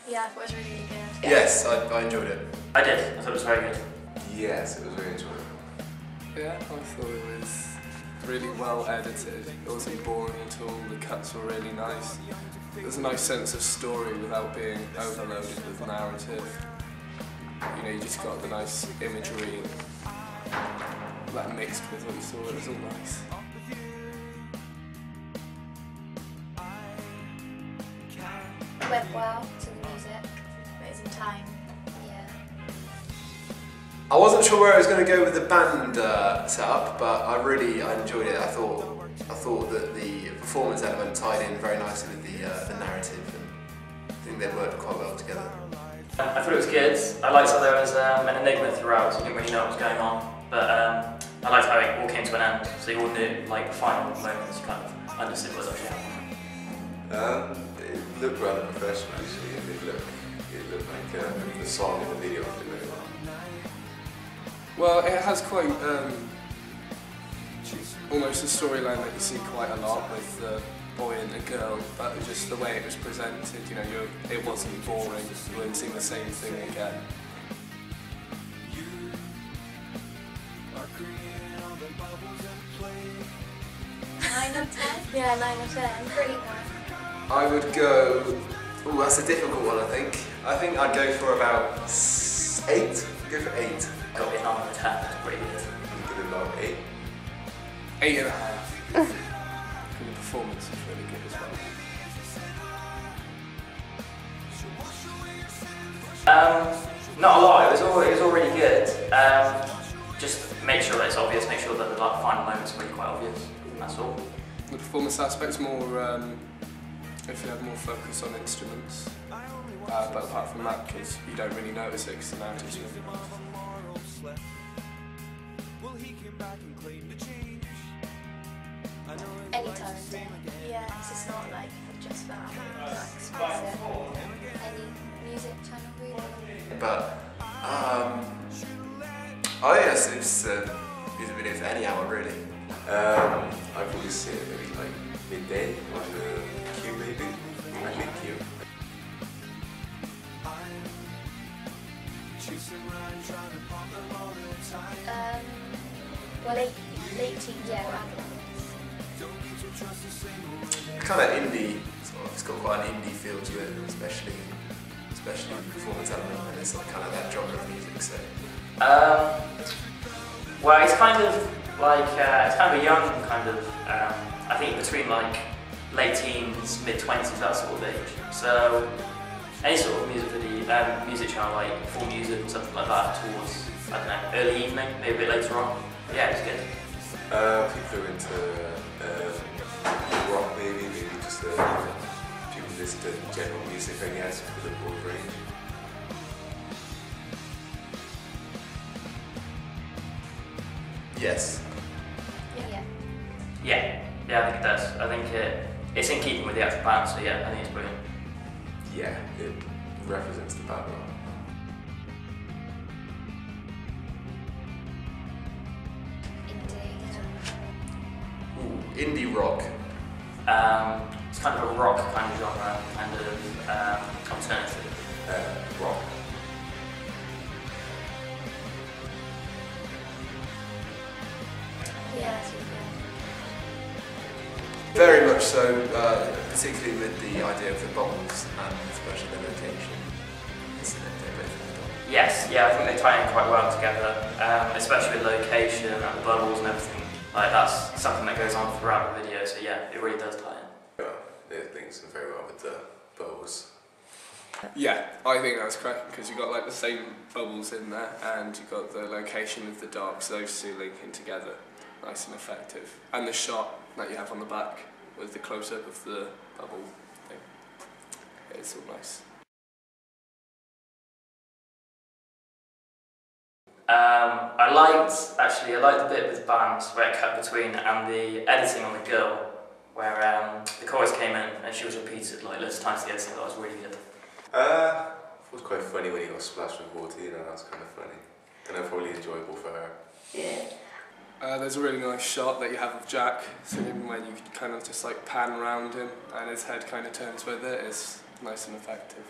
Yeah, I thought it was really, really good. Yes, I enjoyed it. I did. I thought it was very good. Yes, it was very enjoyable. Yeah, I thought it was really well edited. It wasn't boring at all. The cuts were really nice. There's a nice sense of story without being overloaded with narrative. You know, you just got the nice imagery that mixed with what you saw. It was all nice. It went well to the music, but it's in time. Yeah. I wasn't sure where I was going to go with the band setup, but I enjoyed it. I thought that the performance element tied in very nicely with the narrative, and I think they worked quite well together. I thought it was good. I liked how there was an enigma throughout, so you didn't really know what was going on. But I liked how it all came to an end, so you all knew, like, the final moments, you kind of understood what was actually happening. It looked rather professional actually, and it looked like the song in the video did very well. Well, it has quite almost a storyline that you see quite a lot with the boy and the girl, but just the way it was presented, you know, it wasn't boring, you weren't seeing the same thing again. 9 or 10? Yeah, 9 or 10. Pretty good. I would go. Oh, that's a difficult one. I think I'd go for about 8. Go for 8. Got it on the 10, that's pretty good. I'm giving it about 8. 8.5. And the performance was really good as well. Not a lot. It was all really good. Just make sure that it's obvious. Make sure that the final moments are really quite obvious. That's all. The performance aspect's more, if you have more focus on instruments, but apart from that, because you don't really notice it because the narrative's really nice. Any time of day. Yeah, it's just not like just that. Like specific. Any music channel really. But oh yes, it's music video for any hour really. I'd probably say maybe like midday on the queue maybe. Like mid-queue. Well, late teen, yeah. Kind of indie. It's got quite an indie feel to it, especially the performance element, and it's like kind of that genre of music. So. Well, it's kind of like it's kind of a young kind of. I think between like late teens, mid-20s, that sort of age. So any sort of music channel like Full Music or something like that towards, I don't know, early evening, maybe a bit later on. But yeah, it's good. People are into rock maybe just people listen to general music I guess for the broad range. Yes. Yeah, I think it does. I think it's in keeping with the actual band, so yeah, I think it's brilliant. Yeah, it represents the band well. Indie rock. It's kind of a rock kind of genre, kind of alternative. Rock. Yeah, it's really good. Very much so, particularly with the idea of the bubbles and especially the location. Yes, yeah, I think they tie in quite well together, especially with location and the bubbles and everything. Like that's something that goes on throughout the video, so yeah, it really does tie in. Yeah, it links in very well with the bubbles. Yeah, I think that's correct because you've got like the same bubbles in there and you've got the location of the darks, those two linking together, nice and effective. And the shot that you have on the back with the close-up of the bubble thing, it's all nice. I liked the bit with bands where it cut between and the editing on the girl, where the chorus came in and she was repeated like loads of times. The editing, that was really good. It was quite funny when he got splashed with water, you know, that was kind of funny. And probably enjoyable for her. Yeah. There's a really nice shot that you have of Jack, so even when you kind of just like pan around him and his head kind of turns with it, it's nice and effective.